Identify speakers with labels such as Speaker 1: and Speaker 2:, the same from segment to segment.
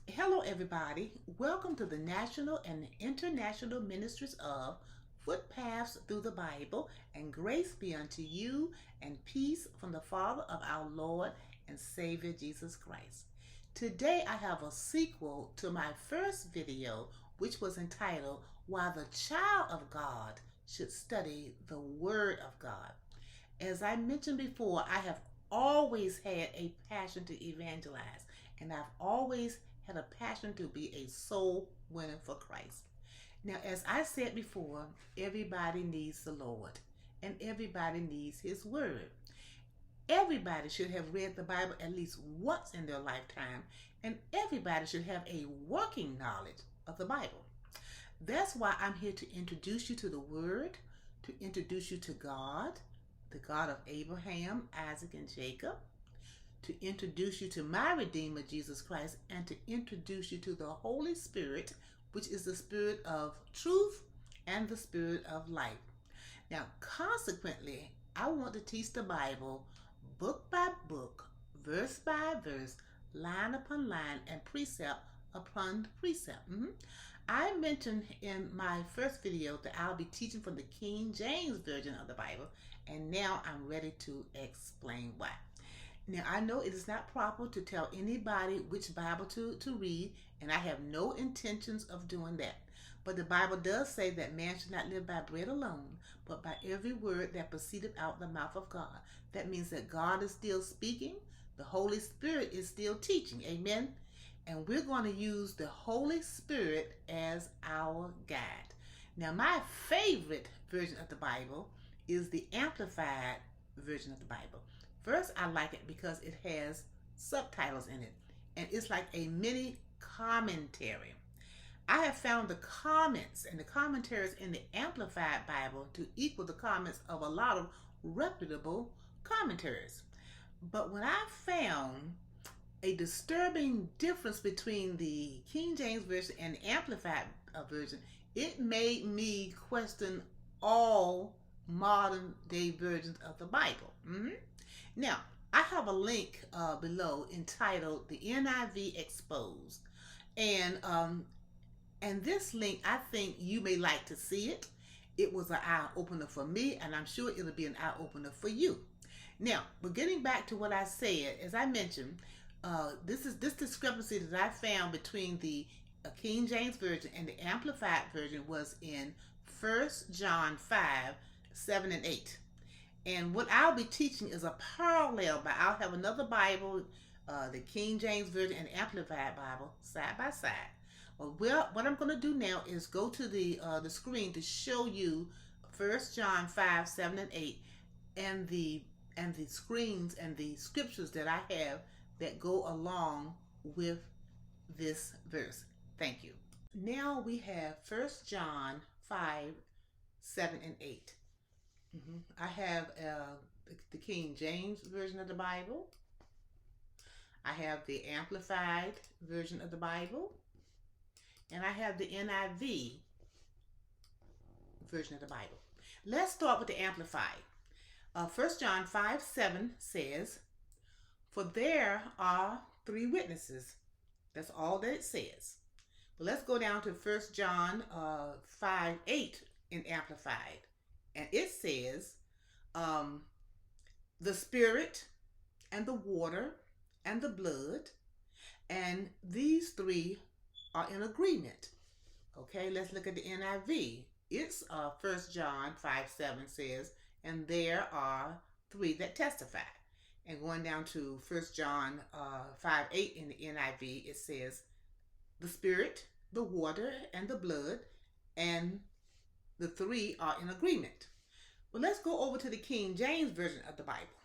Speaker 1: Hello, everybody. Welcome to the national and international ministries of Footpaths Through the Bible, and grace be unto you, and peace from the Father of our Lord and Savior Jesus Christ. Today, I have a sequel to my first video, which was entitled Why the Child of God Should Study the Word of God. As I mentioned before, I have always had a passion to evangelize, and I've always had a passion to be a soul winner for Christ. Now, as I said before, everybody needs the Lord, and everybody needs His Word. Everybody should have read the Bible at least once in their lifetime, and everybody should have a working knowledge of the Bible. That's why I'm here to introduce you to the Word, to introduce you to God, the God of Abraham, Isaac, and Jacob, to introduce you to my Redeemer, Jesus Christ, and to introduce you to the Holy Spirit, which is the Spirit of truth and the Spirit of life. Now, consequently, I want to teach the Bible book by book, verse by verse, line upon line, and precept upon precept. I mentioned in my first video that I'll be teaching from the King James Version of the Bible, and now I'm ready to explain why. Now, I know it is not proper to tell anybody which Bible to read, and I have no intentions of doing that. But the Bible does say that man should not live by bread alone, but by every word that proceedeth out the mouth of God. That means that God is still speaking, the Holy Spirit is still teaching. Amen? And we're going to use the Holy Spirit as our guide. Now, my favorite version of the Bible is the Amplified version of the Bible. First, I like it because it has subtitles in it, and it's like a mini commentary. I have found the comments and the commentaries in the Amplified Bible to equal the comments of a lot of reputable commentaries. But when I found a disturbing difference between the King James Version and the Amplified Version, it made me question all modern day versions of the Bible. Now, I have a link below entitled the Niv Exposed, and this link, I think you may like to see it. It was an eye opener for me, and I'm sure it'll be an eye opener for you. Now, but getting back to what I said, as I mentioned, this discrepancy that I found between the King James Version and the Amplified Version was in 1 John 5, 7 and 8. And what I'll be teaching is a parallel, but I'll have another Bible, the King James Version and Amplified Bible, side by side. Well, what I'm going to do now is go to the screen to show you 1 John 5, 7, and 8, and the screens and the scriptures that I have that go along with this verse. Thank you. Now we have 1 John 5, 7, and 8. I have the King James Version of the Bible. I have the Amplified Version of the Bible. And I have the NIV Version of the Bible. Let's start with the Amplified. 1 John 5, 7 says, "For there are 3 witnesses." That's all that it says. But let's go down to 1 John 5, 8 in Amplified. And it says, the Spirit and the water and the blood, and these 3 are in agreement. Okay, let's look at the NIV. It's 1 John 5, 7 says, "And there are 3 that testify." And going down to 1 John 5, 8 in the NIV, it says, the Spirit, the water, and the blood, and the 3 are in agreement. Well, let's go over to the King James Version of the Bible.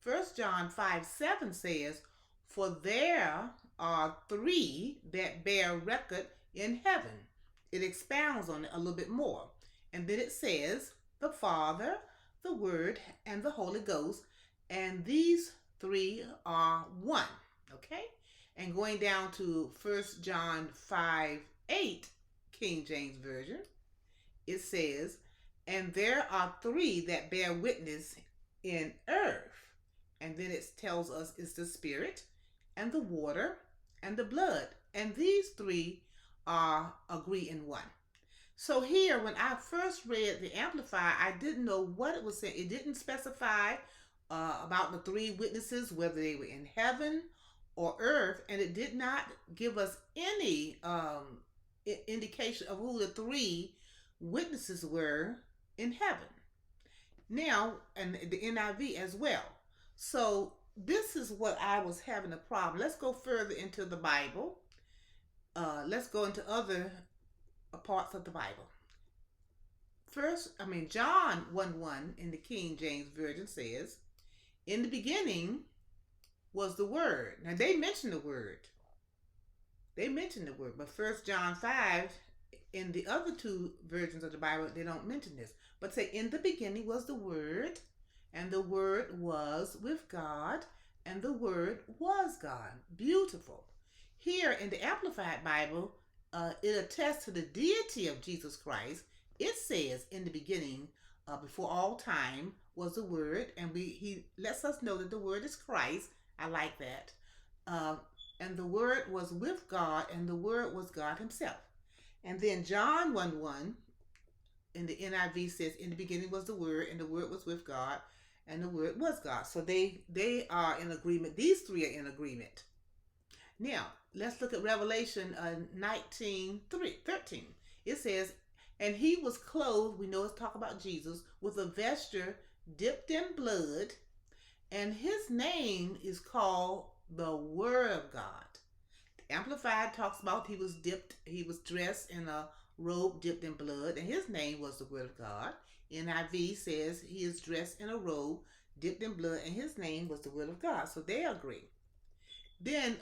Speaker 1: 1 John 5, 7 says, "For there are 3 that bear record in heaven." It expounds on it a little bit more. And then it says, the Father, the Word, and the Holy Ghost, and these 3 are one. Okay? And going down to 1 John 5, 8, King James Version, it says, "And there are 3 that bear witness in earth." And then it tells us it's the Spirit and the water and the blood. And these three agree in one. So here, when I first read the Amplified, I didn't know what it was saying. It didn't specify about the three witnesses, whether they were in heaven or earth, and it did not give us any indication of who the three witnesses were in heaven. Now, and the NIV as well. So this is what I was having a problem. Let's go further into the Bible. Let's go into other parts of the Bible. First, John 1:1 in the King James Version says, "In the beginning was the Word." Now they mention the Word. But First John 5 in the other two versions of the Bible, they don't mention this. But say, "In the beginning was the Word, and the Word was with God, and the Word was God." Beautiful. Here in the Amplified Bible, it attests to the deity of Jesus Christ. It says, "In the beginning, before all time, was the Word," and he lets us know that the Word is Christ. I like that. And the Word was with God, and the Word was God Himself. And then John 1:1 in the NIV says, "In the beginning was the Word, and the Word was with God, and the Word was God." So they are in agreement. These three are in agreement. Now, let's look at Revelation 19:13. It says, "And he was clothed," we know it's talking about Jesus, "with a vesture dipped in blood, and his name is called the Word of God." The Amplified talks about he was dressed in a robe dipped in blood, and his name was the Word of God. NIV says he is dressed in a robe dipped in blood, and his name was the Word of God. So they agree. Then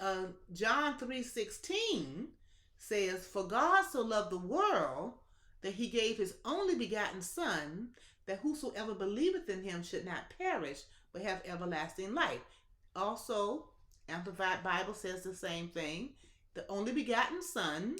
Speaker 1: John 3:16 says, "For God so loved the world that he gave his only begotten Son, that whosoever believeth in him should not perish, but have everlasting life." Also, Amplified Bible says the same thing. The only begotten Son,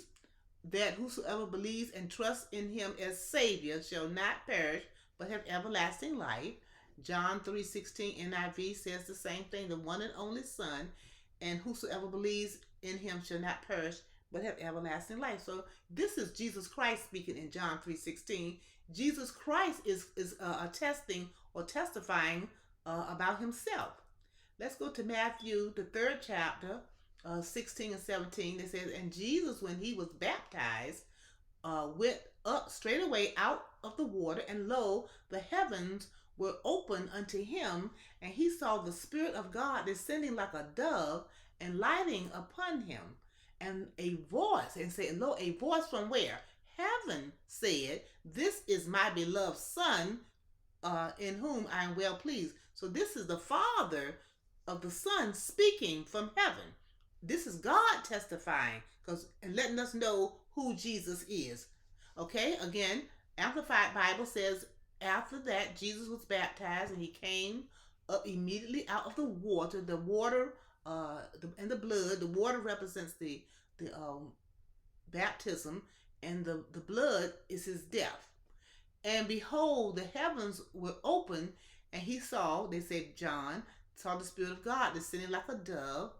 Speaker 1: that whosoever believes and trusts in him as Savior shall not perish, but have everlasting life. John 3:16 NIV says the same thing. The one and only Son, and whosoever believes in him shall not perish, but have everlasting life. So this is Jesus Christ speaking in John 3:16. Jesus Christ is attesting or testifying about himself. Let's go to Matthew, the 3rd chapter, 16 and 17. It says, "And Jesus, when he was baptized, went up straightway out of the water, and lo, the heavens were opened unto him, and he saw the Spirit of God descending like a dove and lighting upon him. And a voice," and said, "Lo, a voice from where? Heaven said, This is my beloved Son, in whom I am well pleased." So this is the Father of the Son speaking from heaven. This is God testifying and letting us know who Jesus is. Okay, again, Amplified Bible says, after that, Jesus was baptized, and he came up immediately out of the water. The water and the blood. The water represents the baptism, and the blood is his death. "And behold, the heavens were opened, and he saw," they said John, "saw the Spirit of God descending like a dove."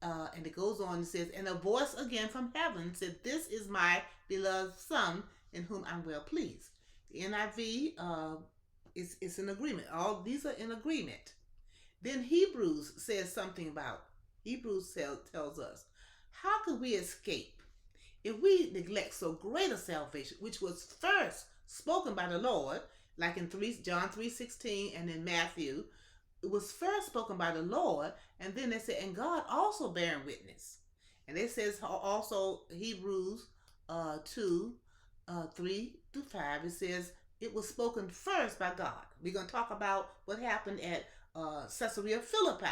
Speaker 1: And it goes on and says, "And a voice again from heaven said, This is my beloved Son, in whom I'm well pleased." The NIV is in agreement. All these are in agreement. Then Hebrews says something about, Hebrews tells us, "How could we escape if we neglect so great a salvation, which was first spoken by the Lord," like in John 3:16 and in Matthew. It was first spoken by the Lord, and then they said, "And God also bearing witness." And it says also Hebrews 2:3-5. It says it was spoken first by God. We're going to talk about what happened at Caesarea Philippi.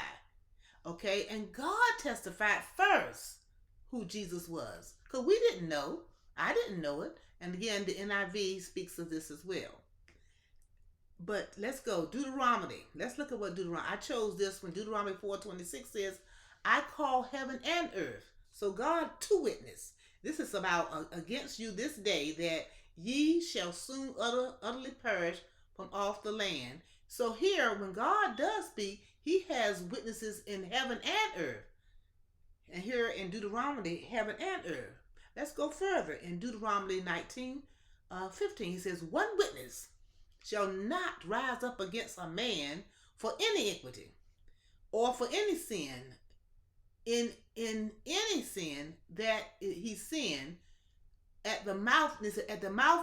Speaker 1: Okay, and God testified first who Jesus was, because we didn't know. I didn't know it. And again, the NIV speaks of this as well. But let's go. Deuteronomy. Let's look at what Deuteronomy. I chose this one. Deuteronomy 4:26 says, "I call heaven and earth." So God to witness. This is about against you this day, that ye shall soon utterly perish from off the land. So here, when God does speak, he has witnesses in heaven and earth. And here in Deuteronomy, heaven and earth. Let's go further. In Deuteronomy 19:15, he says, one witness shall not rise up against a man for any iniquity or for any sin, in any sin that he sinned, at the mouth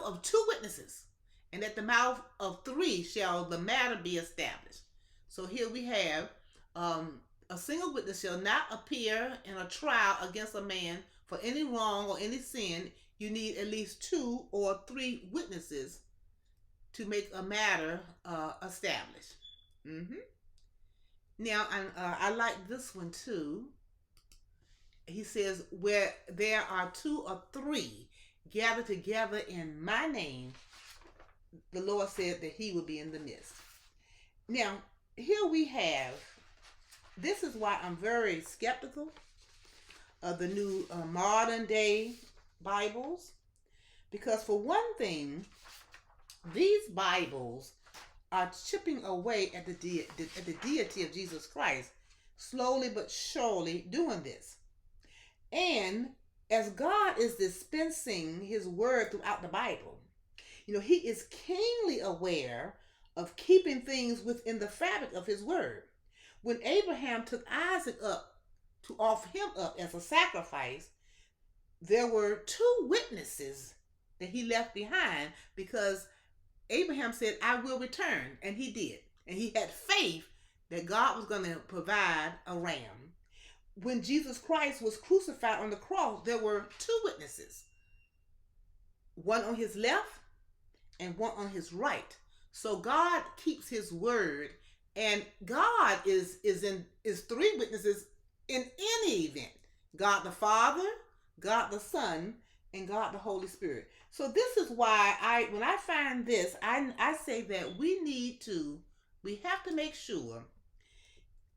Speaker 1: of two witnesses, and at the mouth of three shall the matter be established. So here we have a single witness shall not appear in a trial against a man for any wrong or any sin. You need at least two or three witnesses to make a matter established. Now, I like this one too. He says, where there are two or three gathered together in my name, the Lord said that he will be in the midst. Now, here we have, this is why I'm very skeptical of the new modern day Bibles. Because for one thing, these Bibles are chipping away at the deity of Jesus Christ, slowly but surely doing this. And as God is dispensing his word throughout the Bible, he is keenly aware of keeping things within the fabric of his word. When Abraham took Isaac up to offer him up as a sacrifice, there were two witnesses that he left behind, because Abraham said, I will return, and he did. And he had faith that God was going to provide a ram. When Jesus Christ was crucified on the cross, there were two witnesses, one on his left and one on his right. So God keeps his word, and God is three witnesses in any event: God the Father, God the Son, and God the Holy Spirit. So this is why when I find this, I say that we have to make sure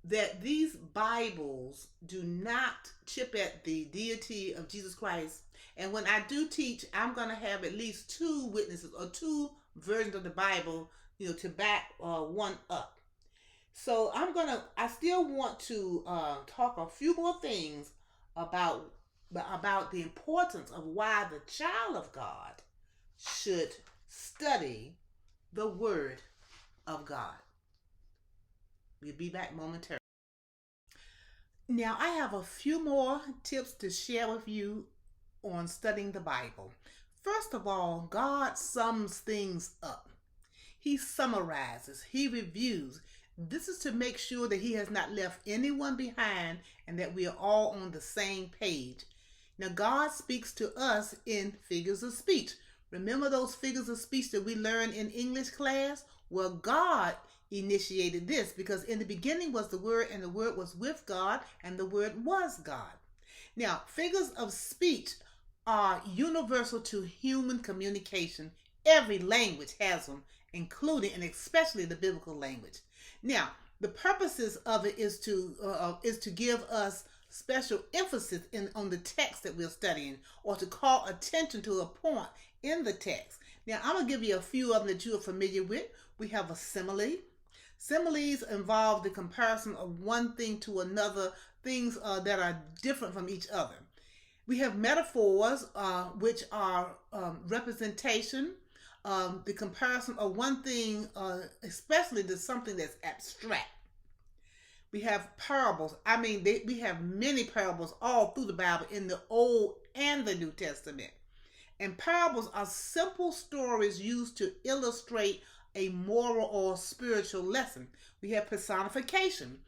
Speaker 1: that these Bibles do not chip at the deity of Jesus Christ. And when I do teach, I'm going to have at least two witnesses or two versions of the Bible, to back one up. So I still want to talk a few more things about the importance of why the child of God should study the Word of God. We'll be back momentarily. Now, I have a few more tips to share with you on studying the Bible. First of all, God sums things up. He summarizes, he reviews. This is to make sure that he has not left anyone behind and that we are all on the same page. Now, God speaks to us in figures of speech. Remember those figures of speech that we learned in English class? Well, God initiated this, because in the beginning was the Word, and the Word was with God, and the Word was God. Now, figures of speech are universal to human communication. Every language has them, including and especially the biblical language. Now, the purposes of it is to give us special emphasis on the text that we're studying, or to call attention to a point in the text. Now, I'm going to give you a few of them that you are familiar with. We have a simile. Similes involve the comparison of one thing to another, things that are different from each other. We have metaphors, which are representation, the comparison of one thing, especially to something that's abstract. We have parables. We have many parables all through the Bible, in the Old and the New Testament. And parables are simple stories used to illustrate a moral or spiritual lesson. We have personification.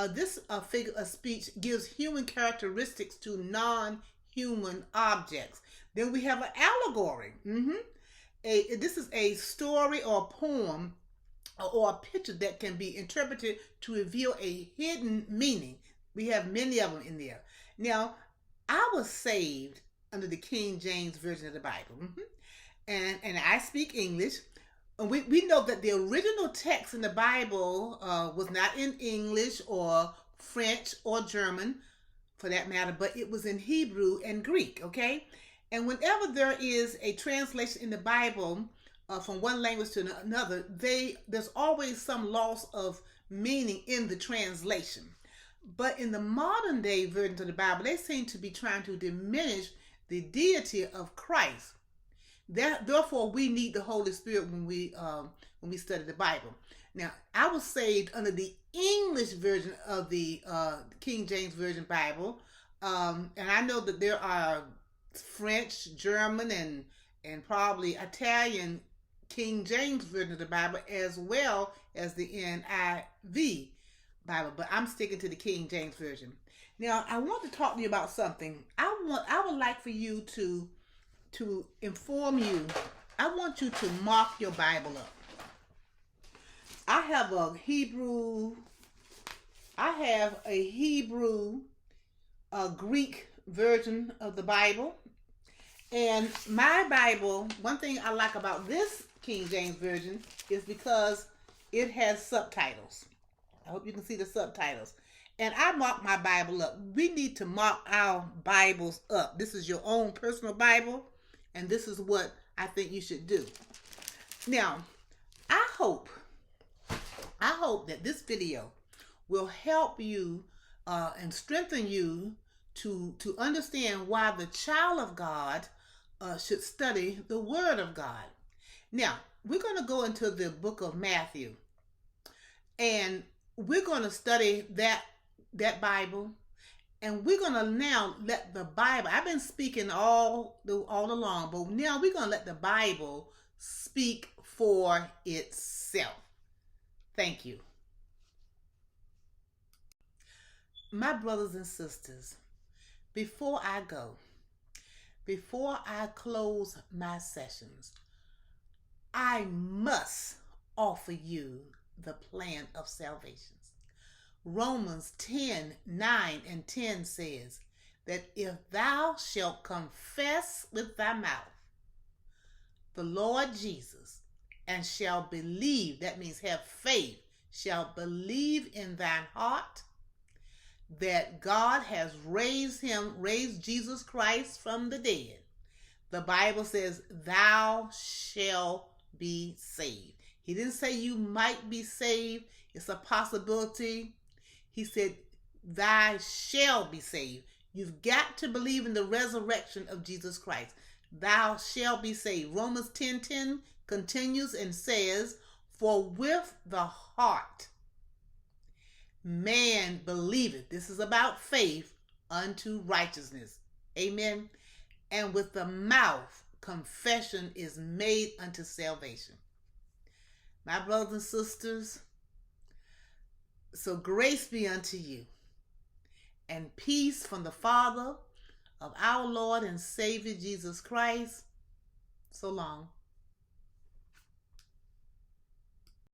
Speaker 1: This figure of speech gives human characteristics to non-human objects. Then we have an allegory. This is a story or a poem or a picture that can be interpreted to reveal a hidden meaning. We have many of them in there. Now, I was saved under the King James Version of the Bible. And I speak English. And we know that the original text in the Bible was not in English or French or German, for that matter, but it was in Hebrew and Greek, okay? And whenever there is a translation in the Bible from one language to another, there's always some loss of meaning in the translation. But in the modern day versions of the Bible, they seem to be trying to diminish the deity of Christ. Therefore, we need the Holy Spirit when we study the Bible. Now, I was saved under the English version of the King James Version Bible, and I know that there are French, German, and probably Italian King James Version of the Bible, as well as the NIV Bible, but I'm sticking to the King James Version. Now, I want to talk to you about something. I would like for you to inform you. I want you to mark your Bible up. I have a Hebrew, Greek version of the Bible. And my Bible, one thing I like about this King James Version is because it has subtitles. I hope you can see the subtitles. And I mark my Bible up. We need to mark our Bibles up. This is your own personal Bible, and this is what I think you should do. Now, I hope that this video will help you and strengthen you to understand why the child of God should study the Word of God. Now, we're going to go into the book of Matthew, and we're going to study that Bible, and we're going to now let the Bible, I've been speaking all along, but now we're going to let the Bible speak for itself. Thank you. My brothers and sisters, before I close my sessions, I must offer you the plan of salvation. Romans 10:9-10 says that if thou shalt confess with thy mouth the Lord Jesus and shalt believe, that means have faith, shalt believe in thine heart that God has raised Jesus Christ from the dead, the Bible says thou shalt be saved. He didn't say you might be saved. It's a possibility. He said, thou shalt be saved. You've got to believe in the resurrection of Jesus Christ. Thou shalt be saved. Romans 10:10 continues and says, for with the heart man believeth. This is about faith unto righteousness. Amen. And with the mouth confession is made unto salvation. My brothers and sisters, so grace be unto you, and peace from the Father of our Lord and Savior Jesus Christ. So long.